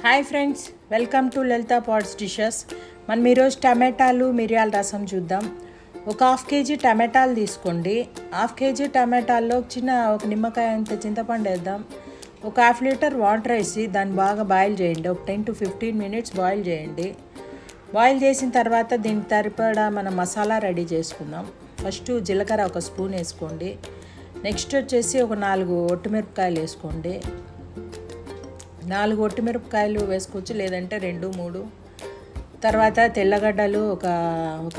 Hi friends, welcome to Lalitha pots dishes. మనం ఈరోజు టమాటాలు మిరియాల రసం చూద్దాం. ఒక హాఫ్ కేజీ టమాటాలు తీసుకోండి. హాఫ్ కేజీ టమాటాల్లో ఒక నిమ్మకాయ అంత చింతపండు వేద్దాం. ఒక హాఫ్ లీటర్ వాటర్ వేసి దాన్ని బాగా బాయిల్ చేయండి. ఒక 10 to 15 minutes బాయిల్ చేయండి. బాయిల్ చేసిన తర్వాత దీనికి సరిపడా మనం మసాలా రెడీ చేసుకుందాం. ఫస్ట్ జీలకర్ర ఒక స్పూన్ వేసుకోండి. నెక్స్ట్ వచ్చేసి ఒక 4 ఒట్టిమిరపకాయలు వేసుకోండి. 4 ఒట్టిమిరపకాయలు వేసుకోవచ్చు, లేదంటే 2-3. తర్వాత తెల్లగడ్డలు ఒక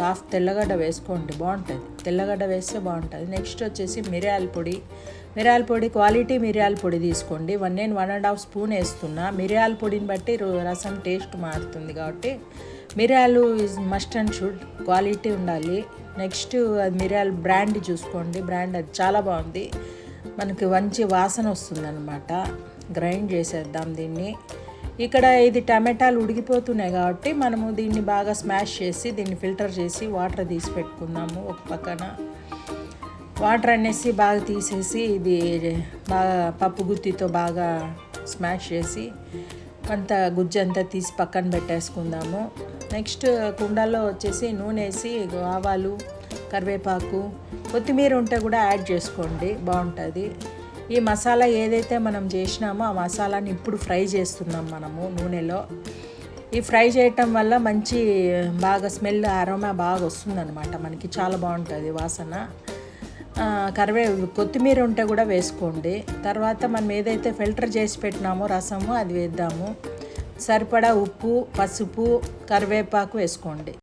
హాఫ్ తెల్లగడ్డ వేసుకోండి, బాగుంటుంది. తెల్లగడ్డ వేస్తే బాగుంటుంది. నెక్స్ట్ వచ్చేసి మిరియాల పొడి క్వాలిటీ మిరియాల పొడి తీసుకోండి. 1.5 స్పూన్ వేస్తున్నా. మిరియాల పొడిని బట్టి రసం టేస్ట్ మారుతుంది కాబట్టి మిరియాలు is must and should quality ఉండాలి. నెక్స్ట్ అది మిరియాల బ్రాండ్ చూసుకోండి. బ్రాండ్ అది చాలా బాగుంది, మనకి మంచి వాసన వస్తుంది అన్నమాట. గ్రైండ్ చేసేద్దాం దీన్ని. ఇక్కడ ఇది టమాటాలు ఉడికిపోతున్నాయి కాబట్టి మనము దీన్ని బాగా స్మాష్ చేసి దీన్ని ఫిల్టర్ చేసి వాటర్ తీసి పెట్టుకుందాము. ఒక పక్కన వాటర్ అనేసి బాగా తీసేసి ఇది బాగా పప్పు గుత్తితో బాగా స్మాష్ చేసి అంత గుజ్జు అంతా తీసి పక్కన పెట్టేసుకుందాము. నెక్స్ట్ కుండలో వచ్చేసి నూనె వేసి ఆవాలు, కరివేపాకు, కొత్తిమీర ఉంటే కూడా యాడ్ చేసుకోండి, బాగుంటుంది. ఈ మసాలా ఏదైతే మనం చేసినామో ఆ మసాలాని ఇప్పుడు ఫ్రై చేస్తున్నాం మనము నూనెలో. ఈ ఫ్రై చేయటం వల్ల మంచి బాగా స్మెల్ అరోమా బాగా వస్తుందన్నమాట, మనకి చాలా బాగుంటుంది వాసన. కొత్తిమీర ఉంటే కూడా వేసుకోండి. తర్వాత మనం ఏదైతే ఫిల్టర్ చేసి పెట్టినామో రసము అది వేద్దాము. సరిపడా ఉప్పు, పసుపు, కరివేపాకు వేసుకోండి.